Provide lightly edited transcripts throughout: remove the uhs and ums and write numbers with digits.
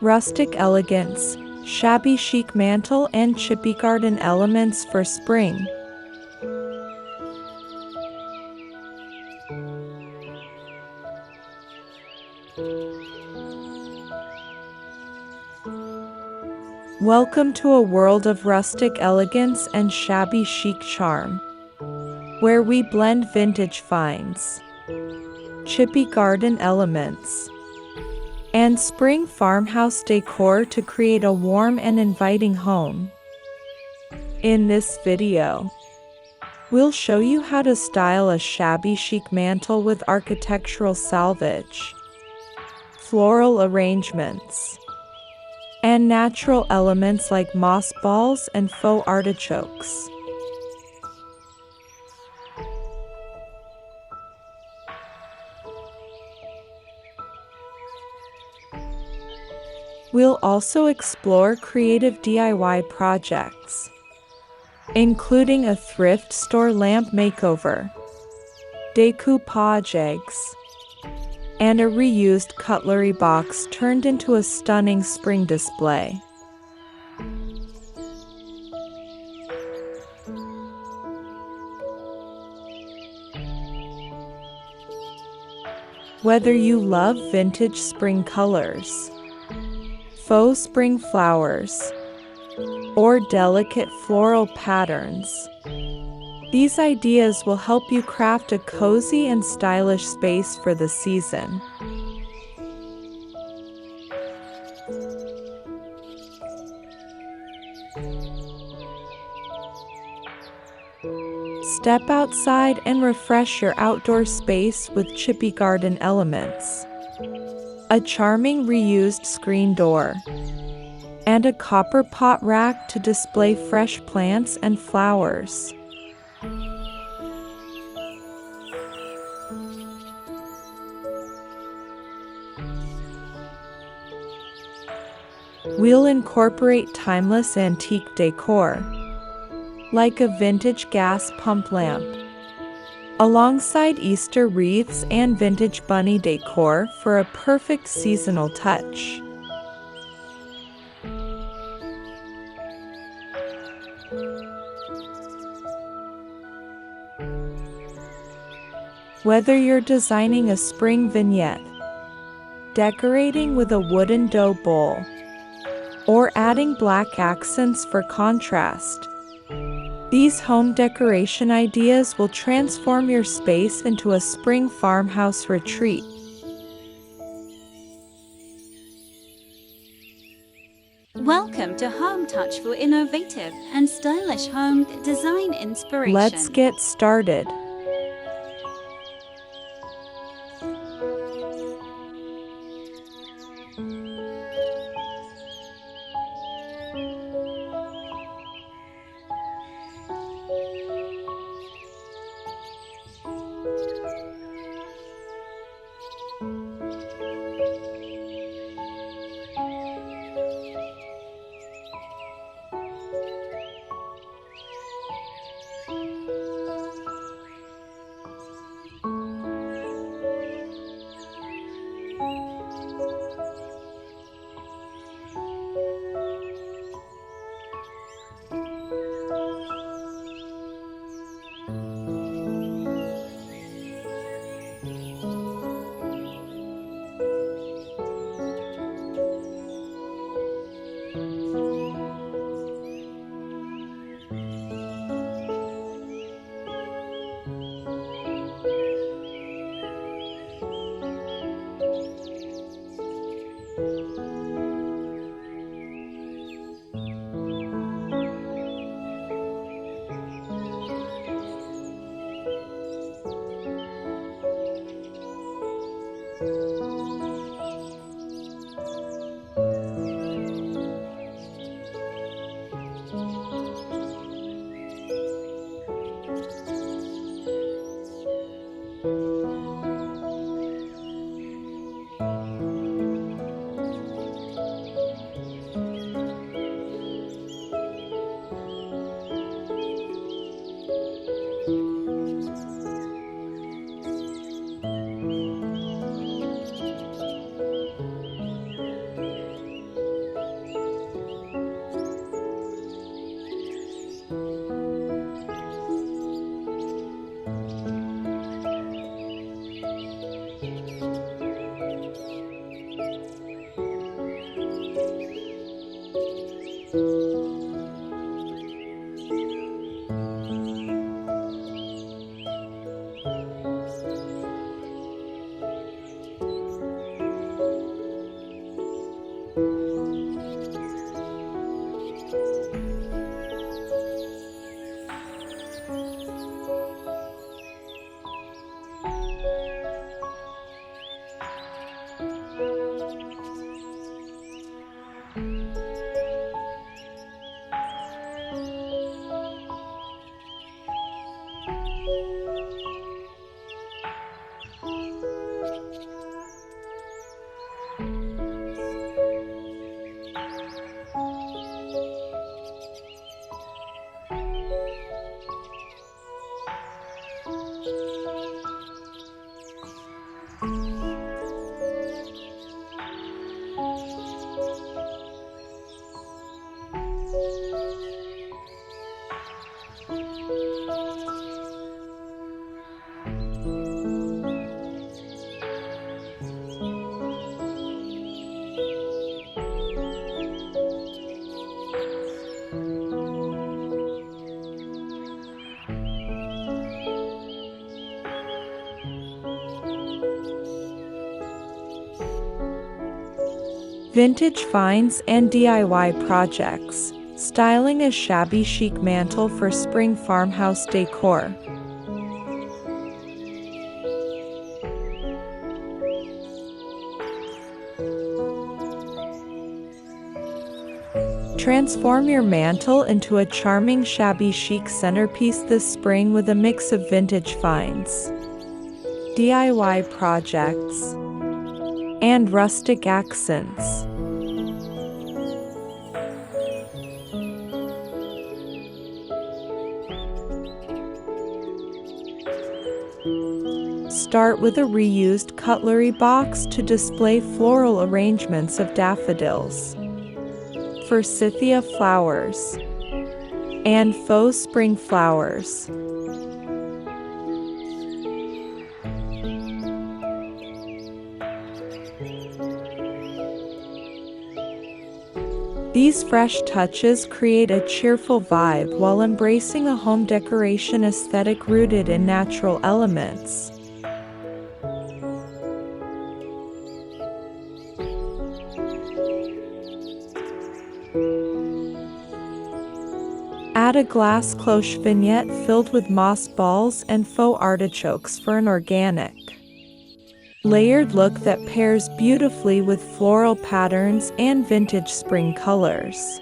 Rustic Elegance, Shabby Chic Mantel and Chippy Garden Elements for Spring. Welcome to a world of rustic elegance and shabby chic charm, where we blend vintage finds, chippy garden elements, and spring farmhouse decor to create a warm and inviting home. In this video, we'll show you how to style a shabby chic mantel with architectural salvage, floral arrangements, and natural elements like moss balls and faux artichokes. We'll also explore creative DIY projects, including a thrift store lamp makeover, decoupage eggs, and a reused cutlery box turned into a stunning spring display. Whether you love vintage spring colors, faux spring flowers, or delicate floral patterns, these ideas will help you craft a cozy and stylish space for the season. Step outside and refresh your outdoor space with chippy garden elements, a charming reused screen door, and a copper pot rack to display fresh plants and flowers. We'll incorporate timeless antique decor, like a vintage gas pump lamp, alongside Easter wreaths and vintage bunny decor for a perfect seasonal touch. Whether you're designing a spring vignette, decorating with a wooden dough bowl, or adding black accents for contrast, these home decoration ideas will transform your space into a spring farmhouse retreat. Welcome to Home Touch for innovative and stylish home design inspiration. Let's get started. Vintage finds and DIY projects. Styling a shabby chic mantel for spring farmhouse decor. Transform your mantel into a charming shabby chic centerpiece this spring with a mix of vintage finds, DIY projects, and rustic accents. Start with a reused cutlery box to display floral arrangements of daffodils, forsythia flowers, and faux spring flowers. These fresh touches create a cheerful vibe while embracing a home decoration aesthetic rooted in natural elements. Add a glass cloche vignette filled with moss balls and faux artichokes for an organic, layered look that pairs beautifully with floral patterns and vintage spring colors.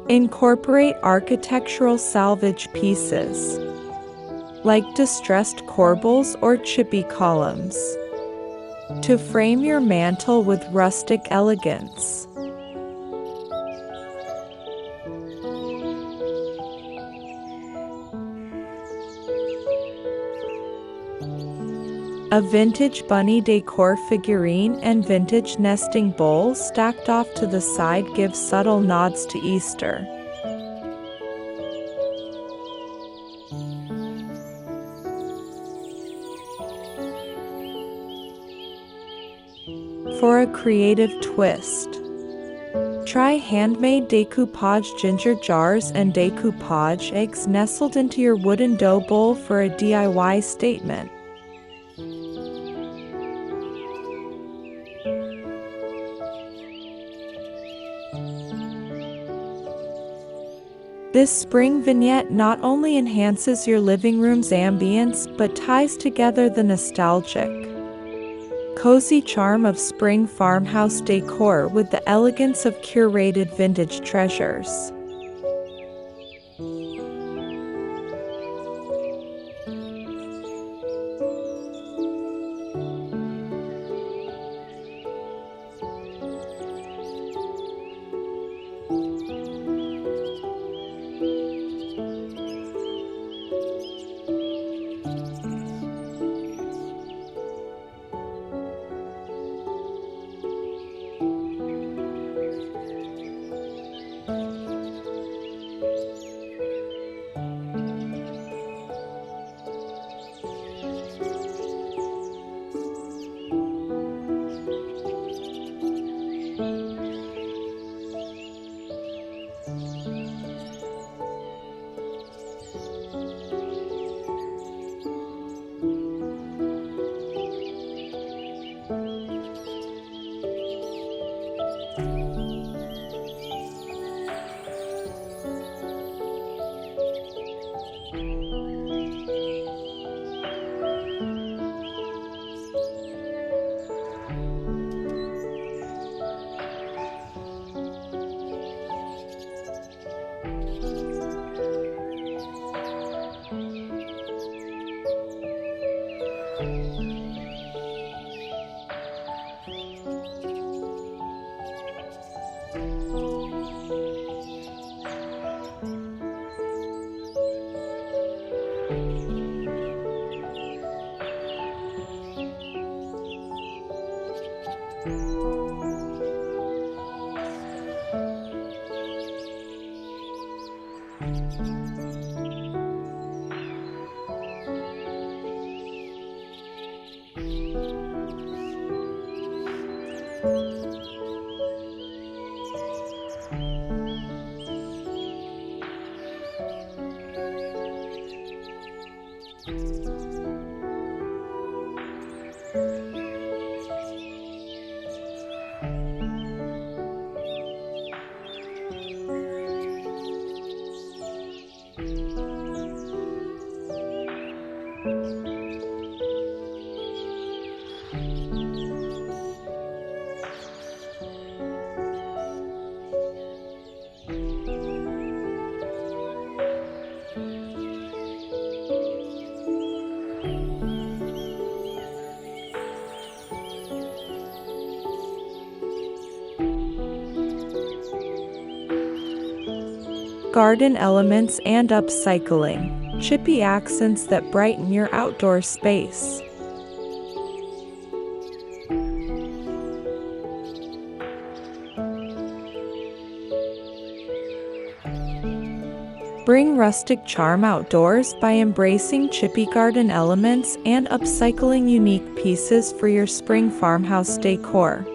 Incorporate architectural salvage pieces, like distressed corbels or chippy columns, to frame your mantel with rustic elegance. A vintage bunny decor figurine and vintage nesting bowl stacked off to the side give subtle nods to Easter. For a creative twist, try handmade decoupage ginger jars and decoupage eggs nestled into your wooden dough bowl for a DIY statement. This spring vignette not only enhances your living room's ambience but ties together the nostalgic, cozy charm of spring farmhouse decor with the elegance of curated vintage treasures. Garden elements and upcycling. Chippy accents that brighten your outdoor space. Bring rustic charm outdoors by embracing chippy garden elements and upcycling unique pieces for your spring farmhouse decor.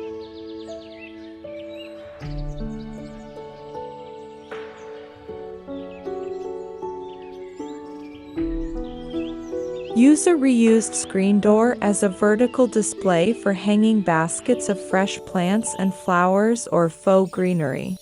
Use a reused screen door as a vertical display for hanging baskets of fresh plants and flowers or faux greenery.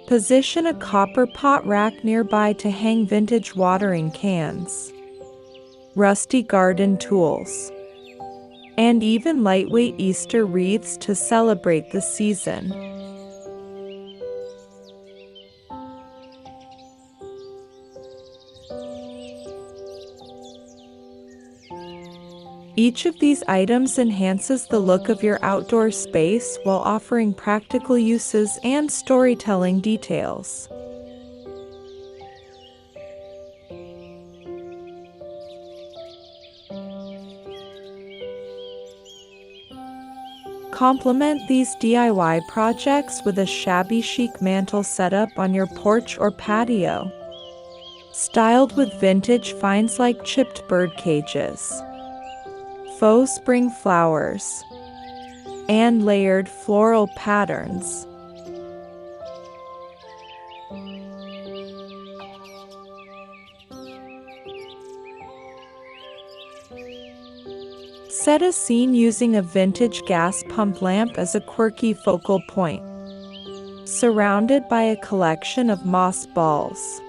Position a copper pot rack nearby to hang vintage watering cans, rusty garden tools, and even lightweight Easter wreaths to celebrate the season. Each of these items enhances the look of your outdoor space while offering practical uses and storytelling details. Complement these DIY projects with a shabby chic mantel setup on your porch or patio, styled with vintage finds like chipped bird cages, faux spring flowers, and layered floral patterns. Set a scene using a vintage gas pump lamp as a quirky focal point, surrounded by a collection of moss balls,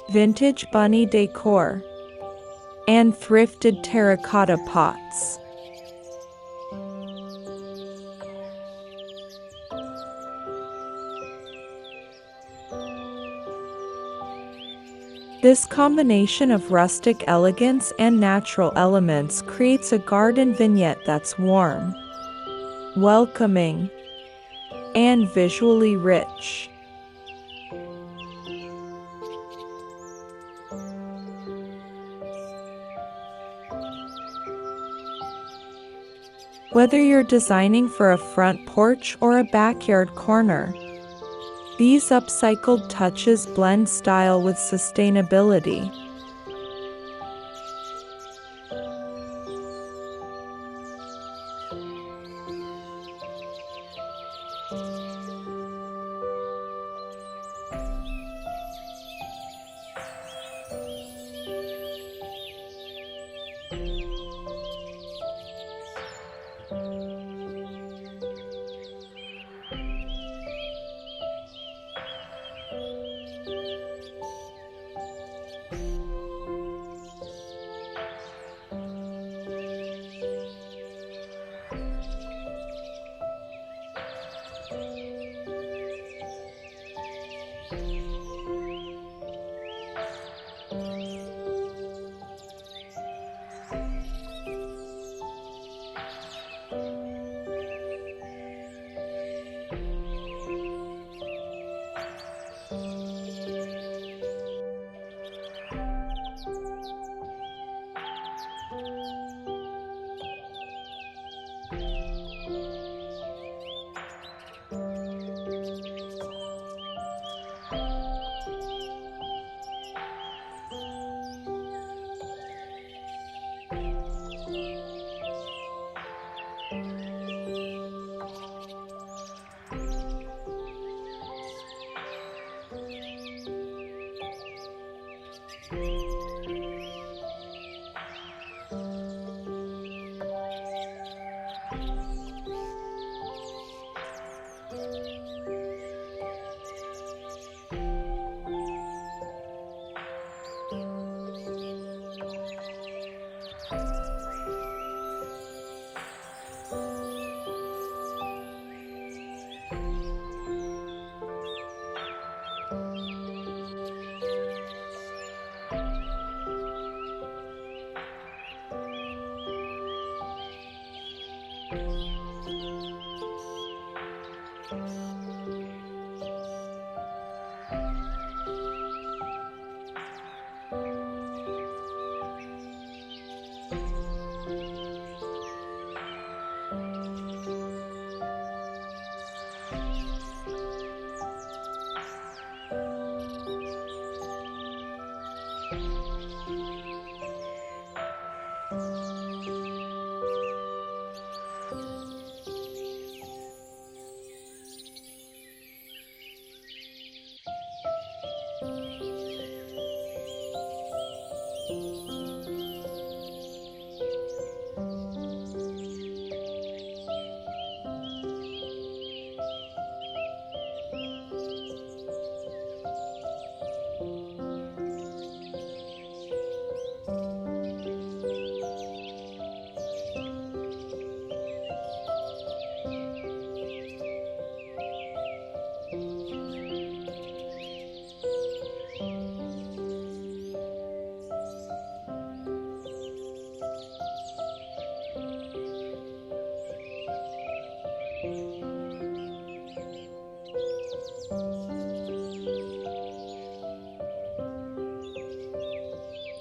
vintage bunny decor, and thrifted terracotta pots. This combination of rustic elegance and natural elements creates a garden vignette that's warm, welcoming, and visually rich. Whether you're designing for a front porch or a backyard corner, these upcycled touches blend style with sustainability.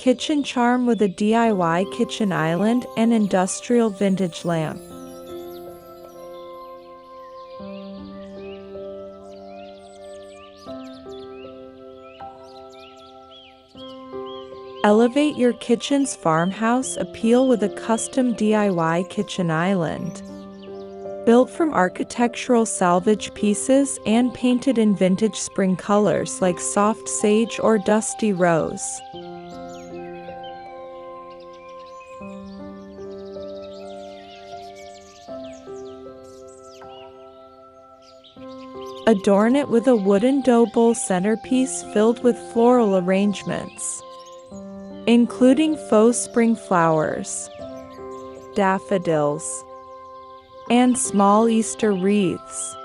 Kitchen charm with a DIY kitchen island and industrial vintage lamp. Elevate your kitchen's farmhouse appeal with a custom DIY kitchen island. Built from architectural salvage pieces and painted in vintage spring colors like soft sage or dusty rose. Adorn it with a wooden dough bowl centerpiece filled with floral arrangements, including faux spring flowers, daffodils, and small Easter wreaths.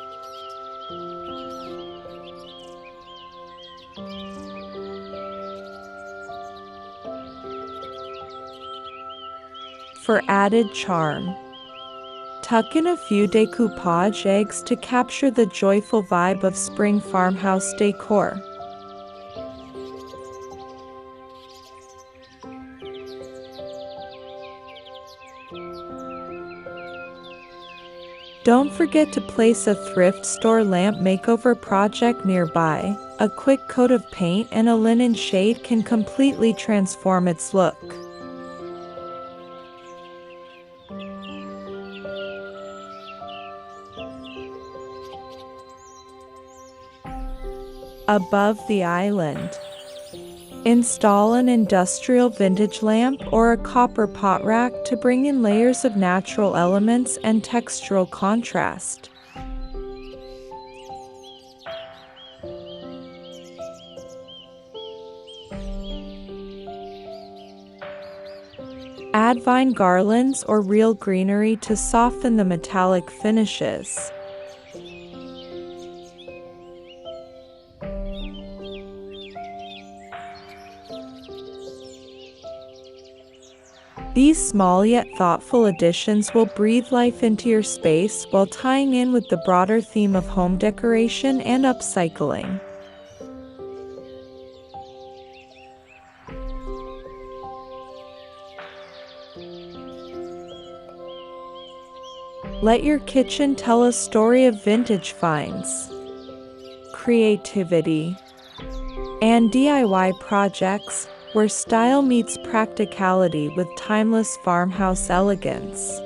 For added charm, tuck in a few decoupage eggs to capture the joyful vibe of spring farmhouse decor. Don't forget to place a thrift store lamp makeover project nearby. A quick coat of paint and a linen shade can completely transform its look. Above the island, install an industrial vintage lamp or a copper pot rack to bring in layers of natural elements and textural contrast. Add vine garlands or real greenery to soften the metallic finishes. These small yet thoughtful additions will breathe life into your space while tying in with the broader theme of home decoration and upcycling. Let your kitchen tell a story of vintage finds, creativity, and DIY projects, where style meets practicality with timeless farmhouse elegance.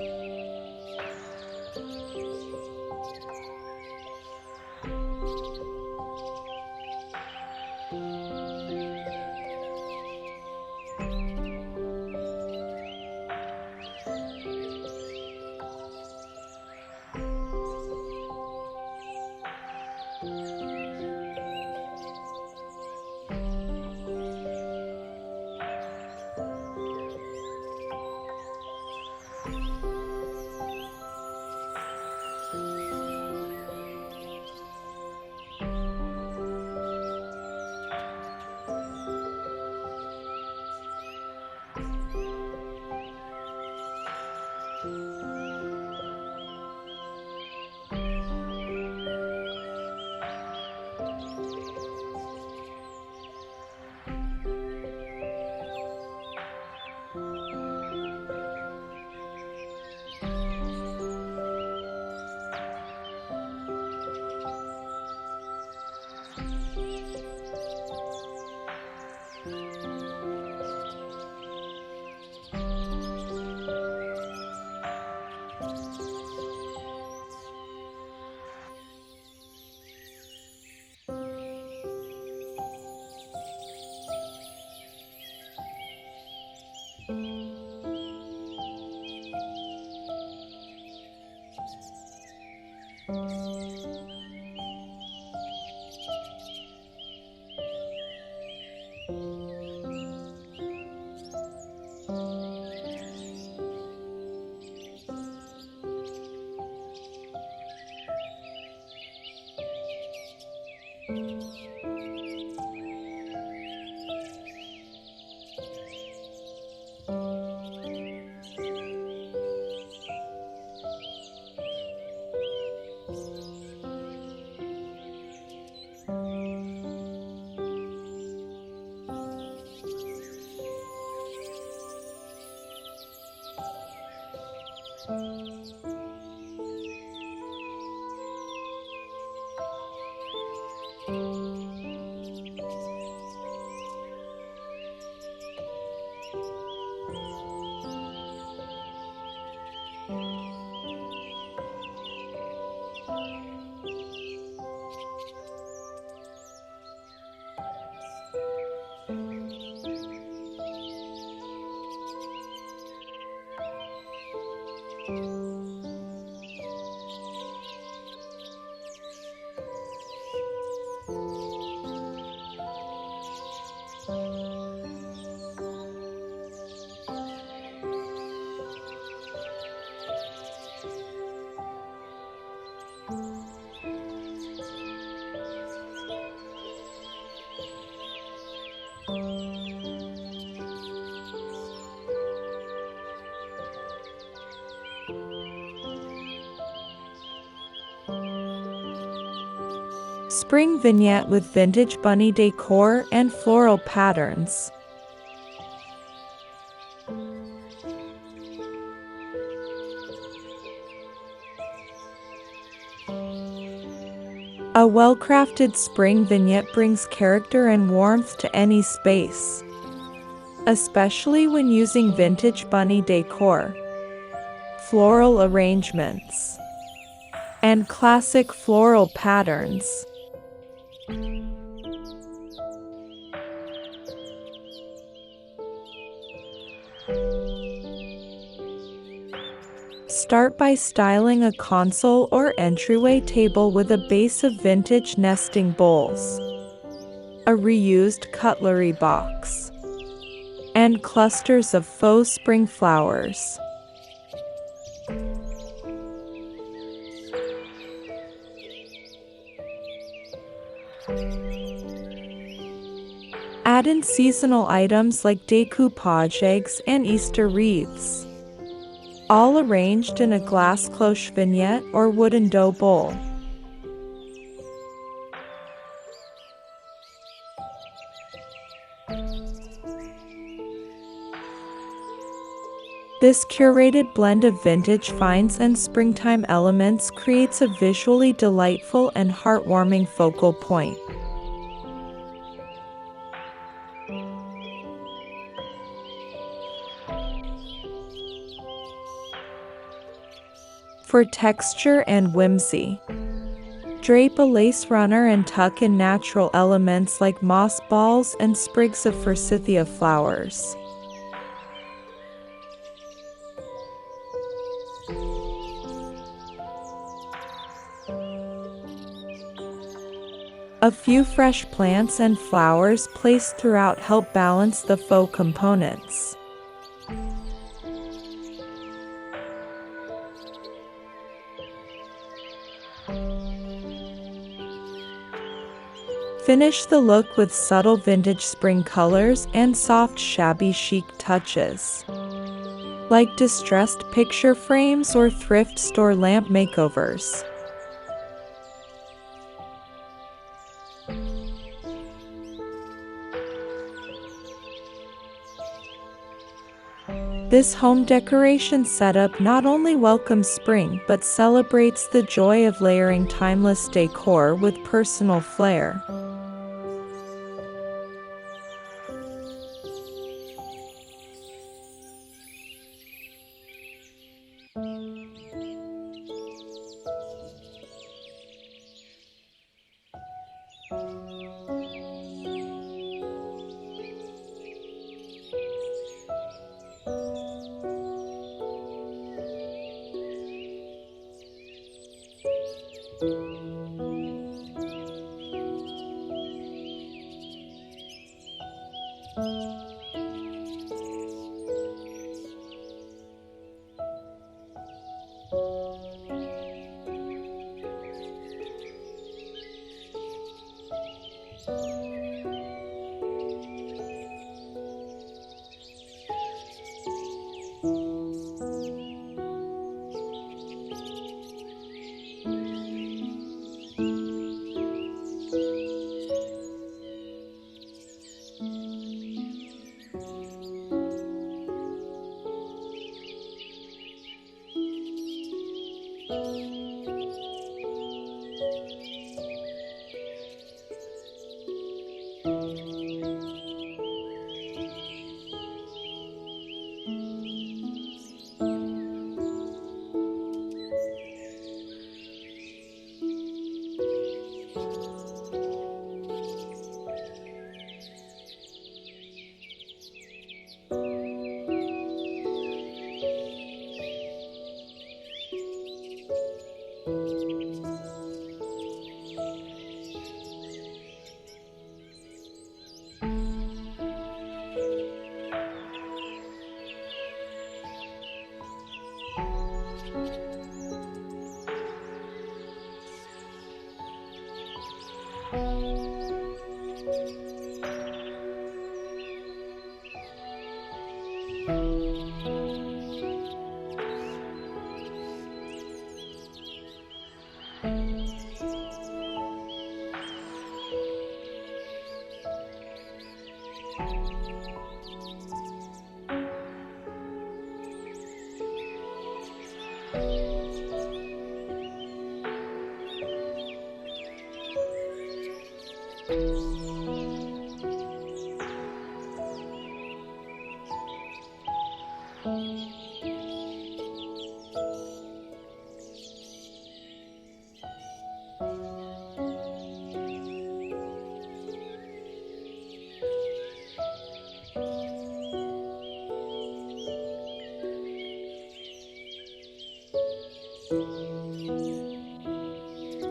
Spring vignette with vintage bunny decor and floral patterns. A well-crafted spring vignette brings character and warmth to any space, especially when using vintage bunny decor, floral arrangements, and classic floral patterns. Start by styling a console or entryway table with a base of vintage nesting bowls, a reused cutlery box, and clusters of faux spring flowers. Add in seasonal items like decoupage eggs and Easter wreaths, all arranged in a glass cloche vignette or wooden dough bowl. This curated blend of vintage finds and springtime elements creates a visually delightful and heartwarming focal point. For texture and whimsy, drape a lace runner and tuck in natural elements like moss balls and sprigs of forsythia flowers. A few fresh plants and flowers placed throughout help balance the faux components. Finish the look with subtle vintage spring colors and soft shabby chic touches, like distressed picture frames or thrift store lamp makeovers. This home decoration setup not only welcomes spring but celebrates the joy of layering timeless decor with personal flair.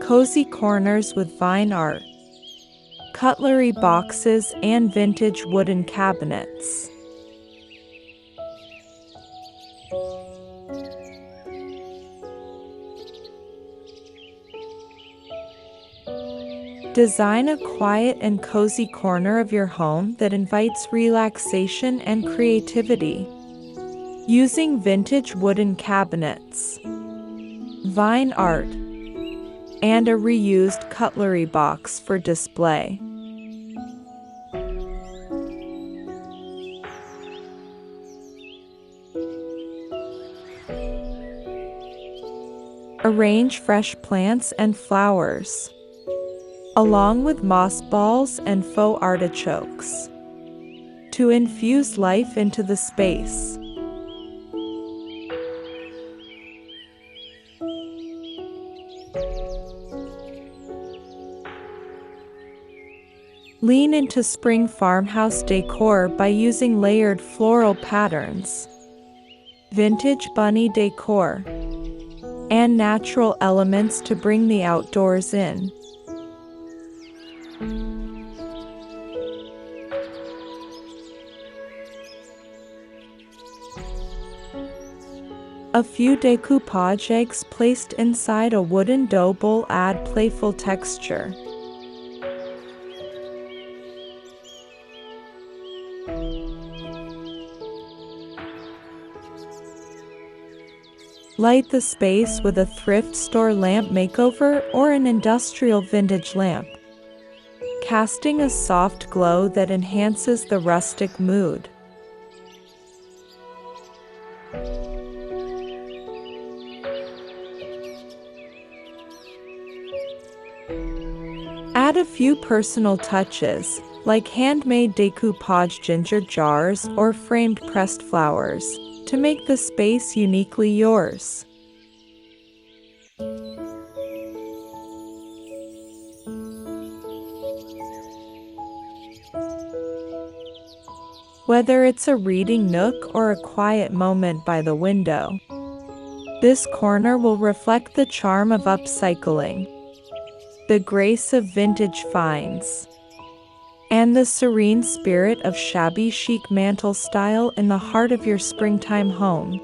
Cozy corners with vine art, cutlery boxes, and vintage wooden cabinets. Design a quiet and cozy corner of your home that invites relaxation and creativity. Using vintage wooden cabinets, vine art, and a reused cutlery box for display. Arrange fresh plants and flowers, along with moss balls and faux artichokes, to infuse life into the space. Lean into spring farmhouse decor by using layered floral patterns, vintage bunny decor, and natural elements to bring the outdoors in. A few decoupage eggs placed inside a wooden dough bowl add playful texture. Light the space with a thrift store lamp makeover or an industrial vintage lamp, casting a soft glow that enhances the rustic mood. Add a few personal touches, like handmade decoupage ginger jars or framed pressed flowers, to make the space uniquely yours. Whether it's a reading nook or a quiet moment by the window, this corner will reflect the charm of upcycling. the grace of vintage finds, and the serene spirit of shabby chic mantel style in the heart of your springtime home.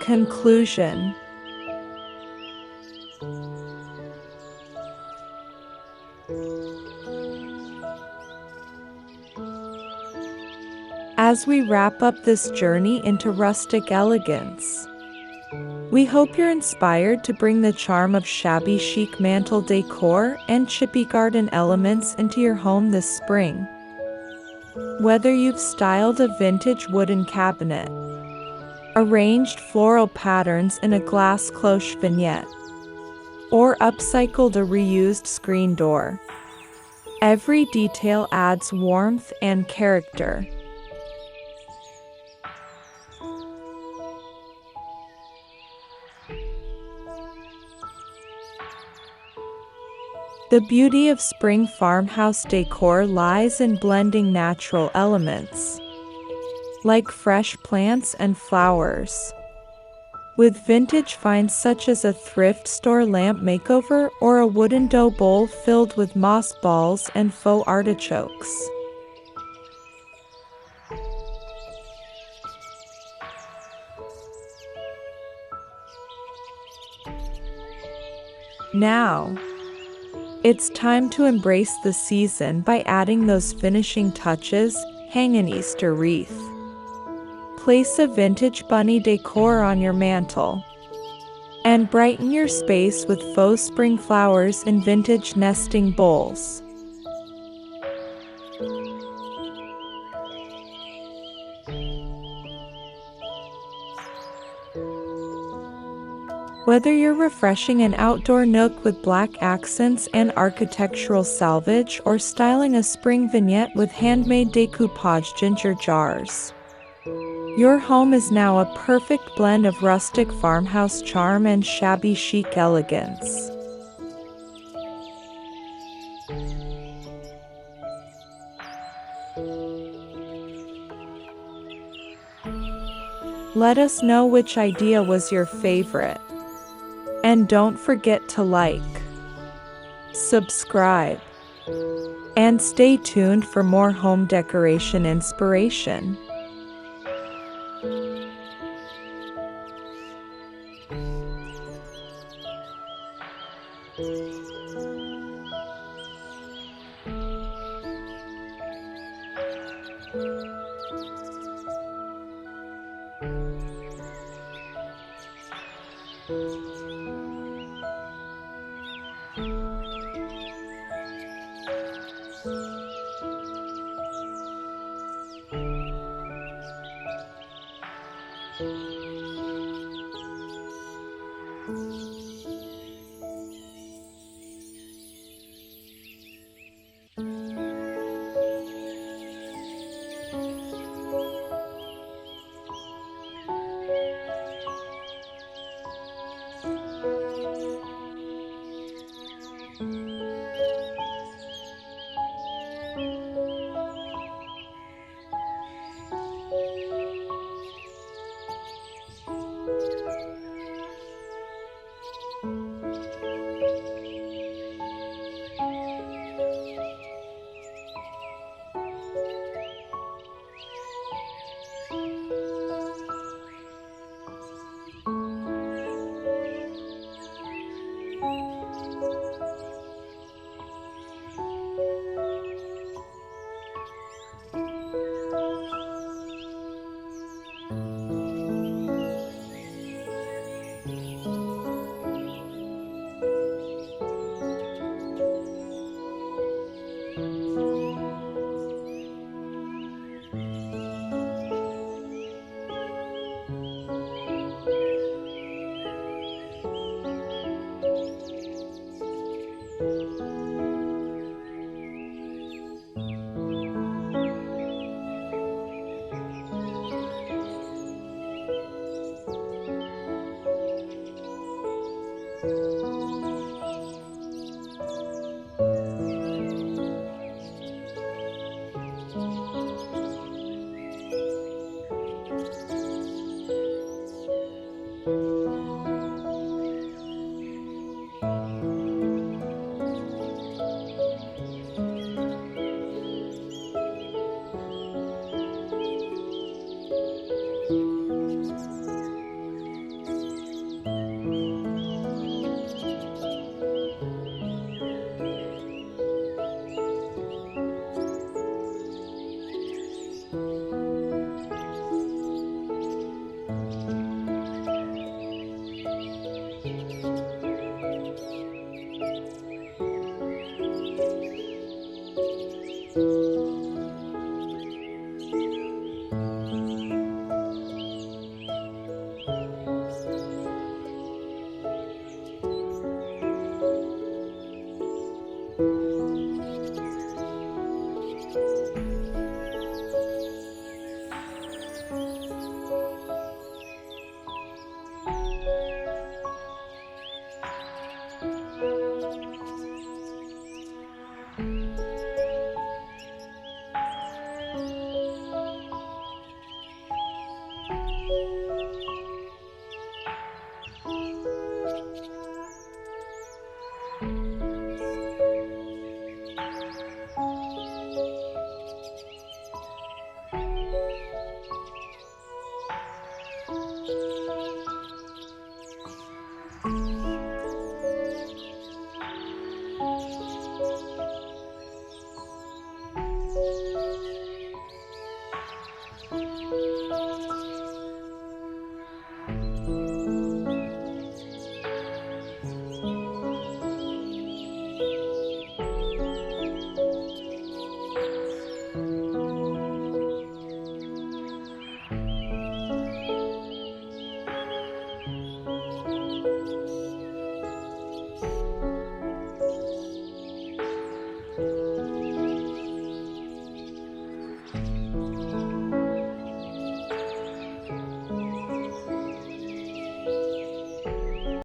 Conclusion. As we wrap up this journey into rustic elegance, we hope you're inspired to bring the charm of shabby chic mantel decor and chippy garden elements into your home this spring. Whether you've styled a vintage wooden cabinet, arranged floral patterns in a glass cloche vignette, or upcycled a reused screen door, every detail adds warmth and character. The beauty of spring farmhouse decor lies in blending natural elements, like fresh plants and flowers, with vintage finds such as a thrift store lamp makeover or a wooden dough bowl filled with moss balls and faux artichokes. Now, it's time to embrace the season by adding those finishing touches. Hang an Easter wreath. Place a vintage bunny decor on your mantel, and brighten your space with faux spring flowers in vintage nesting bowls. Whether you're refreshing an outdoor nook with black accents and architectural salvage or styling a spring vignette with handmade decoupage ginger jars, your home is now a perfect blend of rustic farmhouse charm and shabby chic elegance. Let us know which idea was your favorite. And don't forget to like, subscribe, and stay tuned for more home decoration inspiration.